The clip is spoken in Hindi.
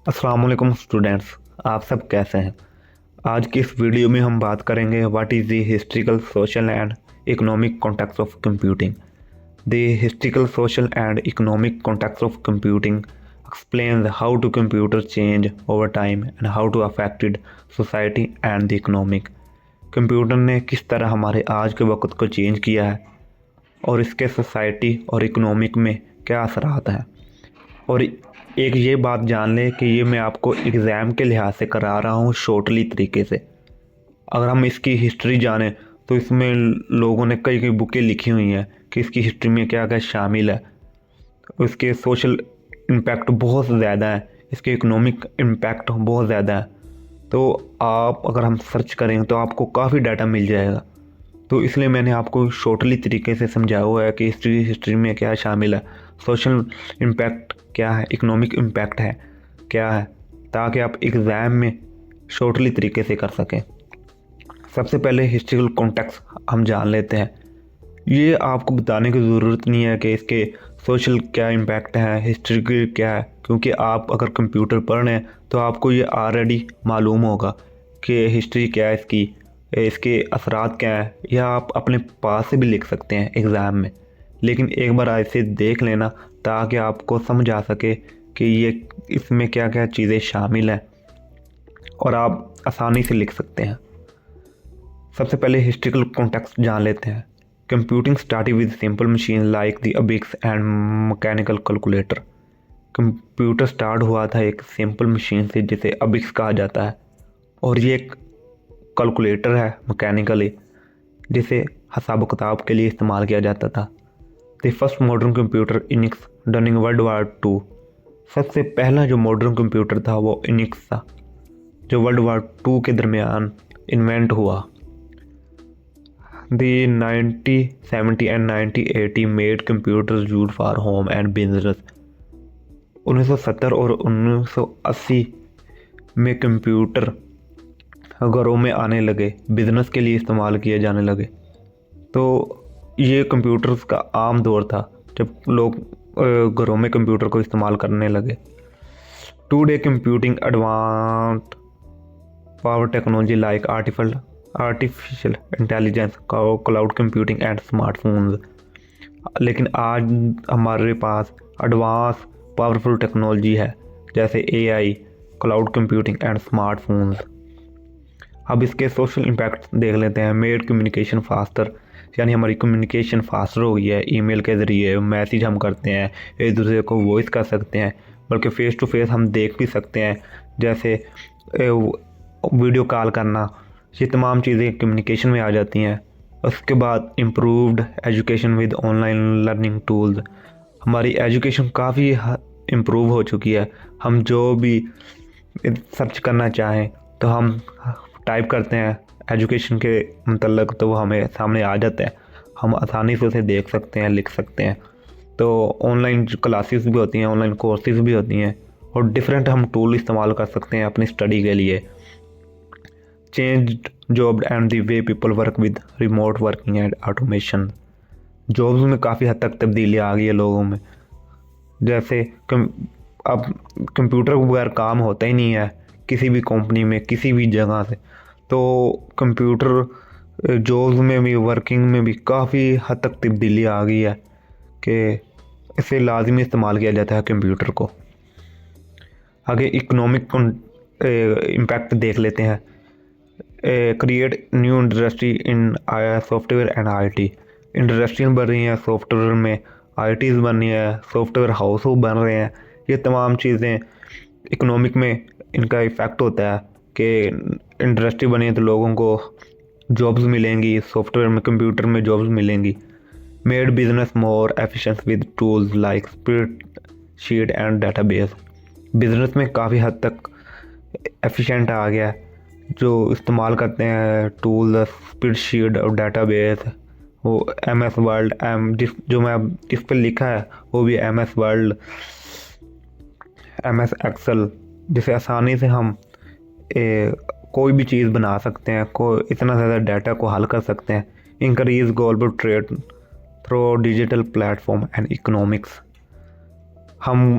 अस्सलाम वालेकुम स्टूडेंट्स, आप सब कैसे हैं। आज की इस वीडियो में हम बात करेंगे what is the historical social and economic context of computing. The historical social and economic context of computing explains how to computer change over time and how to affected society and the economic. Computer ने किस तरह हमारे आज के वक्त को चेंज किया है और इसके सोसाइटी और इकोनॉमिक में क्या असरात हैं। और एक ये बात जान लें कि ये मैं आपको एग्ज़ाम के लिहाज से करा रहा हूँ शॉर्टली तरीके से। अगर हम इसकी हिस्ट्री जानें तो इसमें लोगों ने कई कई बुकें लिखी हुई हैं कि इसकी हिस्ट्री में क्या क्या शामिल है। इसके सोशल इम्पैक्ट बहुत ज़्यादा है, इसके इकोनॉमिक इम्पैक्ट बहुत ज़्यादा है। तो आप अगर हम सर्च करें तो आपको काफ़ी डाटा मिल जाएगा। तो इसलिए मैंने आपको शॉर्टली तरीके से समझाया हुआ है कि हिस्ट्री में क्या शामिल है, सोशल इम्पैक्ट क्या है, इकोनॉमिक इम्पैक्ट है क्या है, ताकि आप एग्ज़ाम में शॉर्टली तरीके से कर सकें। सबसे पहले हिस्ट्रिकल कॉन्टेक्स्ट हम जान लेते हैं। ये आपको बताने की ज़रूरत नहीं है कि इसके सोशल क्या इम्पैक्ट है, हिस्ट्री क्या है, क्योंकि आप अगर कंप्यूटर पढ़ रहे हैं तो आपको ये ऑलरेडी मालूम होगा कि हिस्ट्री क्या है इसकी, इसके असरात क्या है, या आप अपने पास से भी लिख सकते हैं एग्ज़ाम में। लेकिन एक बार ऐसे देख लेना ताकि आपको समझ आ सके कि ये इसमें क्या क्या चीज़ें शामिल हैं और आप आसानी से लिख सकते हैं। सबसे पहले हिस्ट्रिकल कॉन्टेक्स्ट जान लेते हैं। Computing started with simple machine like the abacus and mechanical calculator. Computer start हुआ था एक सिंपल मशीन से जिसे अबिक्स कहा जाता है, और ये एक कैलकुलेटर है मैकेनिकली जिसे हिसाब किताब के लिए इस्तेमाल किया जाता था। The first modern computer ENIAC during world war two. सबसे पहला जो मॉडर्न कंप्यूटर था वो इनिक्स था, जो वर्ल्ड वार टू के दरमियान इन्वेंट हुआ। The 1970 and 1980 made computers use for home and business. 1970 और 1980 में कंप्यूटर घरों में आने लगे, बिजनेस के लिए इस्तेमाल किए जाने लगे। तो ये कंप्यूटर्स का आम दौर था जब लोग घरों में कंप्यूटर को इस्तेमाल करने लगे। Today computing advanced power technology like artificial intelligence, cloud computing and smartphones. लेकिन आज हमारे पास एडवांस पावरफुल टेक्नोलॉजी है जैसे AI, cloud computing and smartphones. अब इसके सोशल इम्पैक्ट देख लेते हैं। मेड कम्युनिकेशन फास्टर, यानी हमारी कम्युनिकेशन फास्टर हो गई है। ईमेल के ज़रिए मैसेज हम करते हैं, एक दूसरे को वॉइस कर सकते हैं, बल्कि फ़ेस टू फेस हम देख भी सकते हैं, जैसे वीडियो कॉल करना। ये तमाम चीज़ें कम्युनिकेशन में आ जाती हैं। उसके बाद improved education with online learning tools. हमारी एजुकेशन काफ़ी इम्प्रूव हो चुकी है। हम जो भी सर्च करना चाहें तो हम टाइप करते हैं एजुकेशन के मतलब, तो वो हमें सामने आ जाता है। हम आसानी से उसे देख सकते हैं, लिख सकते हैं। तो ऑनलाइन क्लासेस भी होती हैं, ऑनलाइन कोर्सेज भी होती हैं, और डिफरेंट हम टूल इस्तेमाल कर सकते हैं अपनी स्टडी के लिए। Changed job and the way people work with remote working and automation. Jobs में काफ़ी हद तक तब्दीली आ गई है लोगों में। जैसे अब कंप्यूटर के बगैर काम होता ही नहीं है किसी भी कंपनी में, किसी भी जगह से। तो कंप्यूटर जॉब्स में भी, वर्किंग में भी काफ़ी हद तक तब्दीली आ गई है कि इसे लाजमी इस्तेमाल किया जाता है कंप्यूटर को। आगे इकोनॉमिक इम्पैक्ट देख लेते हैं। Create new industry in software and IT. इंडस्ट्रियाँ बन रही हैं सॉफ्टवेयर में, आईटीज़ बन रही है, सॉफ्टवेयर हाउस बन रहे हैं। ये तमाम चीज़ें इकोनॉमिक में इनका इफ़ेक्ट होता है कि इंडस्ट्री बनी है तो लोगों को जॉब्स मिलेंगी, सॉफ्टवेयर में, कंप्यूटर में जॉब्स मिलेंगी। Made business more efficient with tools like spreadsheet and database. Business में काफ़ी हद तक एफिशिएंट आ गया है, जो इस्तेमाल करते हैं टूल स्प्रेडशीट और डाटाबेस। वो MS वर्ल्ड, जो मैं इस पर लिखा है वो भी MS वर्ल्ड, MS एक्सेल, जिसे आसानी से हम कोई भी चीज़ बना सकते हैं, इतना ज़्यादा डाटा को हल कर सकते हैं। Increase global trade through digital platform and economics. हम